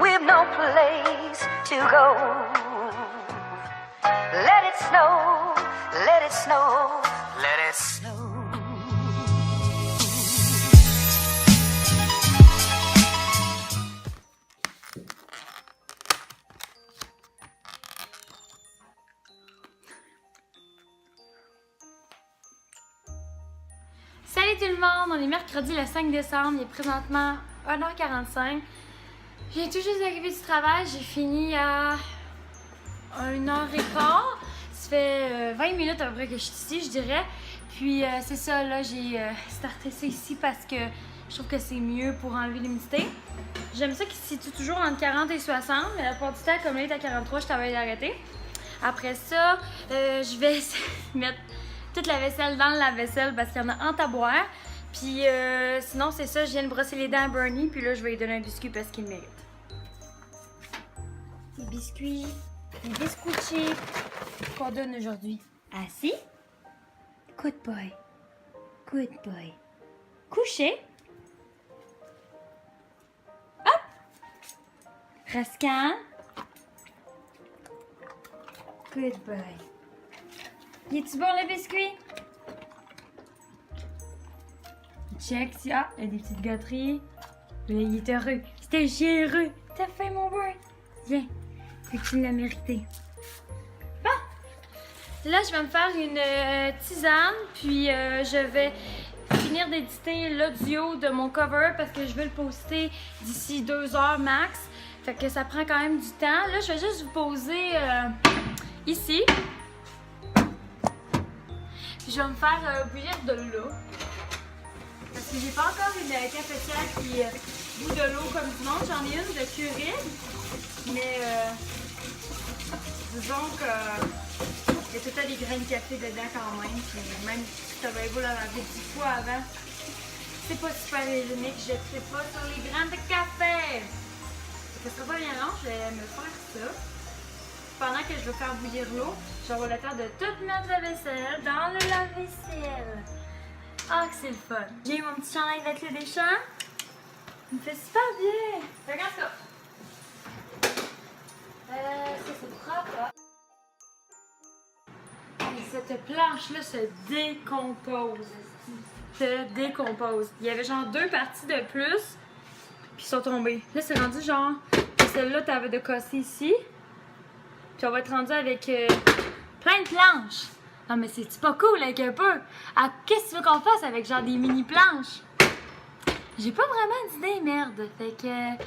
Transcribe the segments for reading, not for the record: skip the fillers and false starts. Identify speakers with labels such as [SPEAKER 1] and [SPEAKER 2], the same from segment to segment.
[SPEAKER 1] we've no place to go. Let it snow, let it snow, let it snow.
[SPEAKER 2] Salut tout le monde, on est mercredi le 5 décembre, il est présentement 1h45. Je viens tout juste d'arriver du travail, j'ai fini à 1h15. Ça fait 20 minutes à peu près que je suis ici, je dirais. Puis c'est ça, là j'ai starté ça ici parce que je trouve que c'est mieux pour enlever l'humidité. J'aime ça qu'il se situe toujours entre 40 et 60, mais la plupart du temps, comme là il est à 43, je t'avais d'arrêter. Après ça, je vais mettre toute la vaisselle dans le lave-vaisselle parce qu'il y en a en tabouère. Puis sinon, c'est ça, je viens de brosser les dents à Bernie. Puis là, je vais lui donner un biscuit parce qu'il le mérite. Les biscuits, les biscuits qu'on donne aujourd'hui. Assis. Good boy. Good boy. Couché. Hop. Rascan. Good boy. Y est-tu bon le biscuit? Check si. Ah, il y a des petites gâteries. Là, il est heureux. C'était généreux. T'as fait mon beurre. Viens. Fait que tu l'as mérité. Bon. Là, je vais me faire une tisane. Puis, je vais finir d'éditer l'audio de mon cover parce que je veux le poster d'ici 2 heures max. Fait que ça prend quand même du temps. Là, je vais juste vous poser ici. Puis je vais me faire bouillir de l'eau. Parce que j'ai pas encore une cafetière qui bout de l'eau comme du monde. J'en ai une de Keurig. Mais disons que il y a tout le temps des grains de café dedans quand même. Puis même si tu avais beau la laver 10 fois avant, c'est pas super hygiénique. Je ne sais pas sur les grains de café. Ça sera pas bien long, je vais me faire ça. Pendant que je vais faire bouillir l'eau, j'aurai le temps de tout mettre la vaisselle dans le lave-vaisselle. Ah, que c'est le fun. J'ai eu mon petit chandail avec le Deschamps. Il me fait super bien. Regarde ça. Ça, c'est propre. Et cette planche-là se décompose. Se décompose. Il y avait genre 2 parties de plus, puis ils sont tombées. Là, c'est rendu genre, celle-là, t'avais de casser ici. Puis on va être rendu avec plein de planches. Non mais c'est pas cool avec un peu. Ah, qu'est-ce que tu veux qu'on fasse avec genre des mini planches? J'ai pas vraiment d'idée, merde. Fait que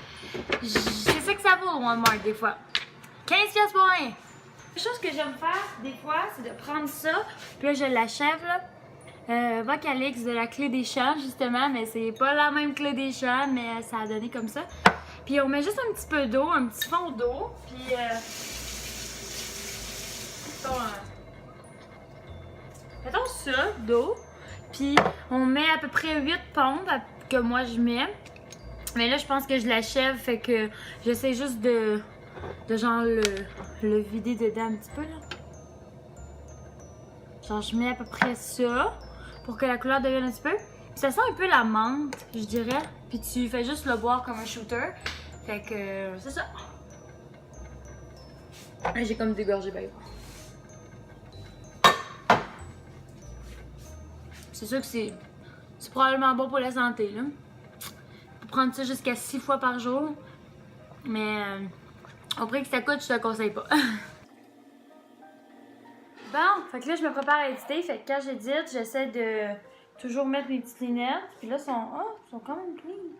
[SPEAKER 2] c'est ça que ça vaut au Walmart des fois. 15$ pour rien. La chose que j'aime faire des fois, c'est de prendre ça. Puis là, je l'achève là. Vocalix de la clé des champs justement. Mais c'est pas la même clé des champs, mais ça a donné comme ça. Puis on met juste un petit peu d'eau, un petit fond d'eau. Puis mettons ça, d'eau, puis on met à peu près 8 pompes que moi je mets. Mais là, je pense que je l'achève, fait que j'essaie juste de genre le vider dedans un petit peu, là. Genre, je mets à peu près ça pour que la couleur devienne un petit peu. Puis ça sent un peu la menthe, je dirais. Puis tu fais juste le boire comme un shooter. Fait que c'est ça. Là, j'ai comme dégorgé bien. C'est sûr que c'est probablement bon pour la santé, là. Faut prendre ça jusqu'à 6 fois par jour. Mais au prix que ça coûte, je te le conseille pas. Bon, fait que là, je me prépare à éditer. Fait que quand j'édite, j'essaie de toujours mettre mes petites lunettes. Puis là, sont quand même clean.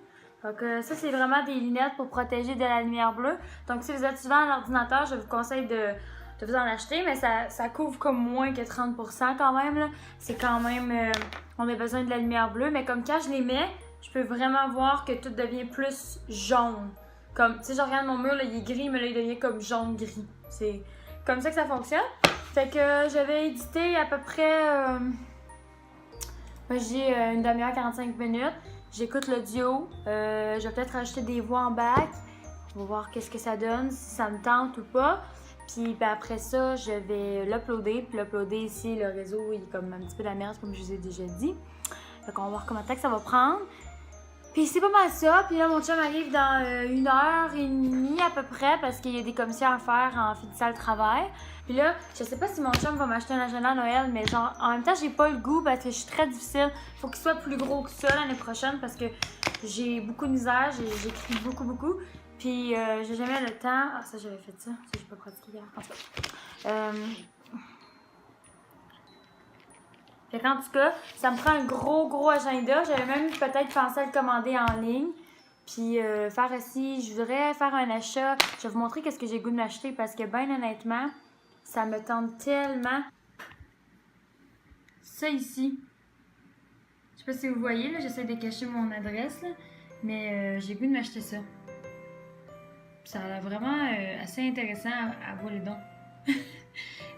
[SPEAKER 2] Donc ça, c'est vraiment des lunettes pour protéger de la lumière bleue. Donc si vous êtes souvent à l'ordinateur, je vous conseille de vous en acheter, mais ça couvre comme moins que 30% quand même. C'est quand même, on a besoin de la lumière bleue, mais comme quand je les mets, je peux vraiment voir que tout devient plus jaune. Comme, tu sais, je regarde mon mur, là, il est gris, mais là, il devient comme jaune-gris. C'est comme ça que ça fonctionne. Fait que je vais éditer à peu près, j'ai une demi-heure, 45 minutes. J'écoute l'audio, je vais peut-être rajouter des voix en back. On va voir qu'est-ce que ça donne, si ça me tente ou pas. Puis ben, après ça, je vais l'uploader. Puis l'uploader ici, le réseau, il est comme un petit peu de la merde, comme je vous ai déjà dit. Fait qu'on va voir comment de temps que ça va prendre. Puis c'est pas mal ça. Puis là, mon chum arrive dans 1h30 à peu près parce qu'il y a des commissions à faire en finissant le travail. Puis là, je sais pas si mon chum va m'acheter un agenda à Noël, mais genre, en même temps, j'ai pas le goût parce que je suis très difficile. Faut qu'il soit plus gros que ça l'année prochaine parce que j'ai beaucoup de misère, j'écris beaucoup. Puis j'ai jamais le temps. Ah, ça, j'avais fait ça. Ça, j'ai pas pratiqué hier. En tout cas. Fait qu'en tout cas, ça me prend un gros agenda. J'avais même peut-être pensé à le commander en ligne. Puis faire aussi, je voudrais faire un achat. Je vais vous montrer qu'est-ce que j'ai le goût de m'acheter parce que ben honnêtement, ça me tente tellement. Ça ici. Je sais pas si vous voyez, là, j'essaie de cacher mon adresse, là, mais j'ai le goût de m'acheter ça. Puis ça a l'air vraiment assez intéressant à voir les dons.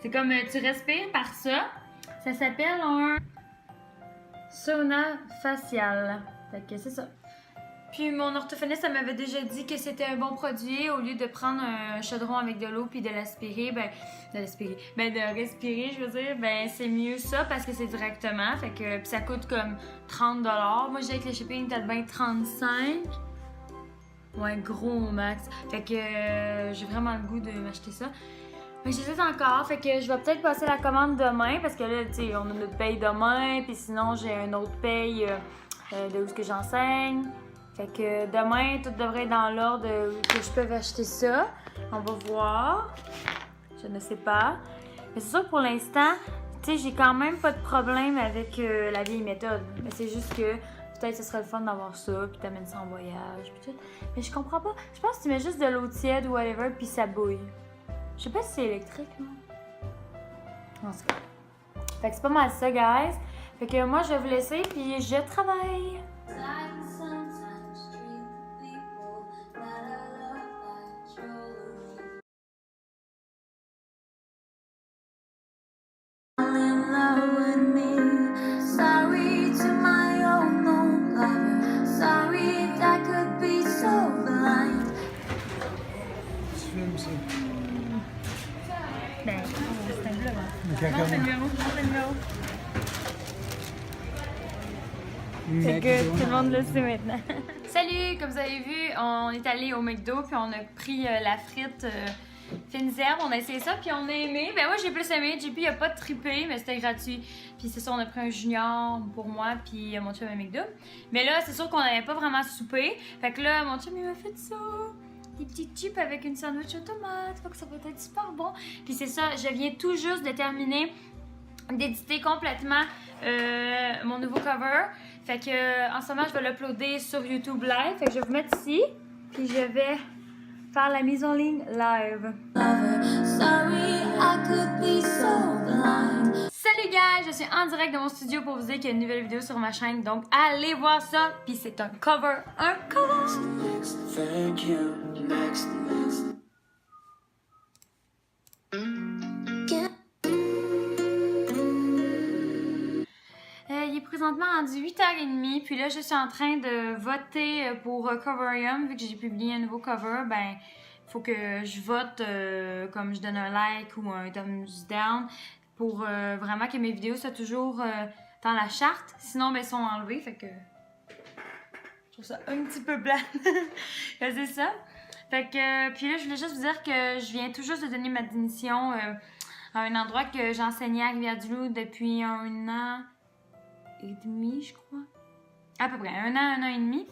[SPEAKER 2] C'est comme tu respires par ça. Ça s'appelle un sauna facial. Fait que c'est ça. Puis mon orthophoniste, elle m'avait déjà dit que c'était un bon produit. Au lieu de prendre un chaudron avec de l'eau puis de l'aspirer, de respirer, je veux dire, ben c'est mieux ça parce que c'est directement. Fait que puis ça coûte comme 30$. Moi, j'ai avec le shipping, peut-être bien 35$. Ouais, gros au max. Fait que j'ai vraiment le goût de m'acheter ça. Mais j'hésite encore, fait que je vais peut-être passer la commande demain parce que là, tu sais, on a notre paye demain, puis sinon j'ai un autre paye de où est-ce que j'enseigne. Fait que demain, tout devrait être dans l'ordre que je peux acheter ça. On va voir. Je ne sais pas. Mais c'est sûr que pour l'instant, tu sais, j'ai quand même pas de problème avec la vieille méthode. Mais c'est juste que peut-être ce serait le fun d'avoir ça, puis t'amènes ça en voyage, puis tout. Mais je comprends pas. Je pense que tu mets juste de l'eau tiède ou whatever, puis ça bouille. Je sais pas si c'est électrique, non? En tout cas. Fait que c'est pas mal ça, guys. Fait que moi, je vais vous laisser, puis je travaille. Ben, c'est un bleu, hein. Non, c'est le numéro. Fait que tout le monde le sait maintenant. Salut! Comme vous avez vu, on est allé au McDo puis on a pris la frite fines herbes. On a essayé ça puis on a aimé. Ben moi j'ai plus aimé. JP il a pas trippé, mais c'était gratuit. Puis c'est ça, on a pris un junior pour moi puis mon chum à McDo. Mais là, c'est sûr qu'on n'avait pas vraiment soupé. Fait que là, mon chum il m'a fait ça. Des petits chips avec une sandwich aux tomates. Fait que ça va être super bon. Puis c'est ça, je viens tout juste de terminer d'éditer complètement mon nouveau cover. Fait que en ce moment, je vais l'uploader sur YouTube Live. Fait que je vais vous mettre ici. Puis je vais faire la mise en ligne live. Salut guys, je suis en direct de mon studio pour vous dire qu'il y a une nouvelle vidéo sur ma chaîne. Donc allez voir ça. Puis c'est un cover. Thank you. Next. Il est présentement rendu 8h30, puis là je suis en train de voter pour Coverium. Vu que j'ai publié un nouveau cover, ben il faut que je vote comme je donne un like ou un thumbs down pour vraiment que mes vidéos soient toujours dans la charte. Sinon, ben, elles sont enlevées, fait que je trouve ça un petit peu blanc. C'est ça. Fait que, puis là, je voulais juste vous dire que je viens tout juste de donner ma démission à un endroit que j'enseignais à Rivière-du-Loup depuis 1 an et demi, je crois. À peu près, 1 an et demi.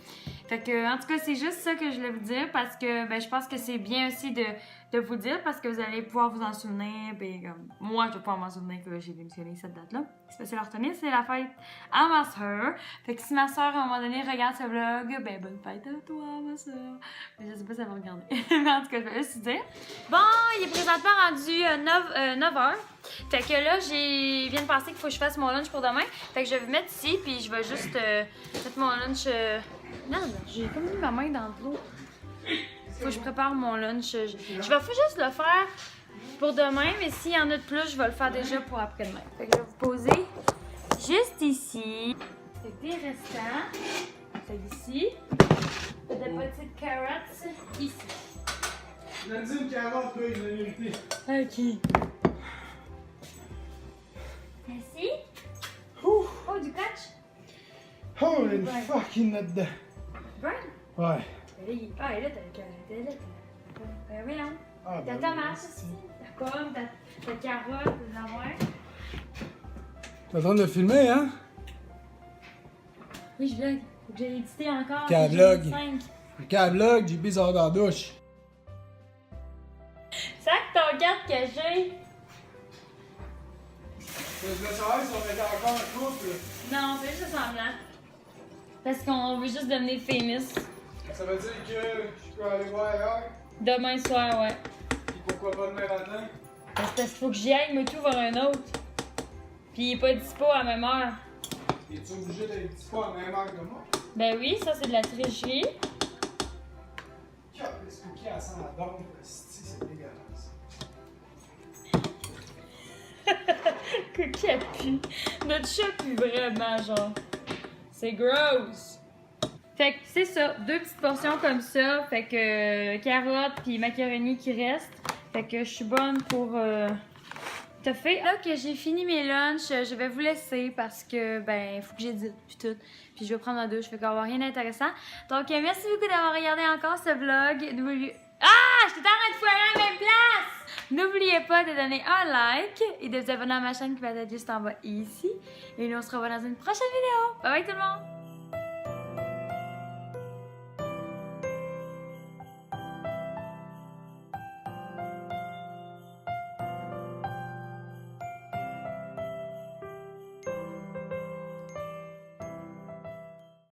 [SPEAKER 2] Fait que, en tout cas, c'est juste ça que je voulais vous dire parce que ben, je pense que c'est bien aussi de vous dire parce que vous allez pouvoir vous en souvenir. Ben, comme, moi, je vais pouvoir m'en souvenir que j'ai démissionné cette date-là. C'est l'orthomiste, c'est la fête à ma soeur. Fait que si ma soeur, à un moment donné, regarde ce vlog, ben, bonne fête à toi, ma soeur. Je sais pas si elle va regarder. Mais en tout cas, je vais juste dire. Bon, il est présentement rendu 9h. Fait que là, je viens de penser qu'il faut que je fasse mon lunch pour demain. Fait que je vais vous mettre ici, puis je vais juste mettre mon lunch. Non, j'ai comme mis ma main dans l'eau. Faut que je prépare mon lunch. Je vais juste le faire pour demain, mais s'il y en a de plus, je vais le faire déjà pour après-demain. Fait que je vais vous poser juste ici. Fait des restants. Fait ici. Des petites carottes ici.
[SPEAKER 3] On a dit une carotte, oui, la vérité.
[SPEAKER 2] Ok. Merci. Oh, du catch.
[SPEAKER 3] Holy fucking là-dedans.
[SPEAKER 2] Burn?
[SPEAKER 3] Ouais.
[SPEAKER 2] Ah, et là, t'as ben voyons.
[SPEAKER 3] Ah,
[SPEAKER 2] Ta
[SPEAKER 3] ben
[SPEAKER 2] tomate,
[SPEAKER 3] oui,
[SPEAKER 2] aussi. Ta pomme, ta carotte, ta affaires.
[SPEAKER 3] T'es en train de filmer, hein?
[SPEAKER 2] Oui, je vlog. Faut que j'aille éditer encore.
[SPEAKER 3] Qu'un
[SPEAKER 2] J'ai
[SPEAKER 3] vlog.
[SPEAKER 2] 5.
[SPEAKER 3] Le vlog, JB sort dans la douche.
[SPEAKER 2] Sac ton carte que j'ai.
[SPEAKER 3] Je voulais savoir si on était encore en couple.
[SPEAKER 2] Non, c'est juste semblant. Parce qu'on veut juste devenir famous.
[SPEAKER 3] Ça veut dire que je peux aller voir ailleurs.
[SPEAKER 2] Demain soir, ouais.
[SPEAKER 3] Puis pourquoi pas demain matin?
[SPEAKER 2] Parce qu'il faut que j'y aille, me tout voir un autre. Puis il est pas dispo à la même heure.
[SPEAKER 3] Es-tu obligé d'être dispo à la même heure que moi?
[SPEAKER 2] Ben oui, ça c'est de la tricherie.
[SPEAKER 3] Qu'est-ce que a sent la dompe? C'est dégueulasse.
[SPEAKER 2] Cookie a pu. Notre chat pue vraiment, genre. C'est gross. Fait que c'est ça, 2 petites portions comme ça. Fait que carottes puis macaroni qui restent. Fait que je suis bonne pour te faire. Là que j'ai fini mes lunchs, je vais vous laisser parce que ben faut que j'édite puis tout. Puis je vais prendre ma douche, fait qu'on va avoir rien d'intéressant. Donc merci beaucoup d'avoir regardé encore ce vlog. N'oubliez... Ah! J'étais en train de foirer à la même place! N'oubliez pas de donner un like et de vous abonner à ma chaîne qui va être juste en bas ici. Et nous on se revoit dans une prochaine vidéo. Bye bye tout le monde!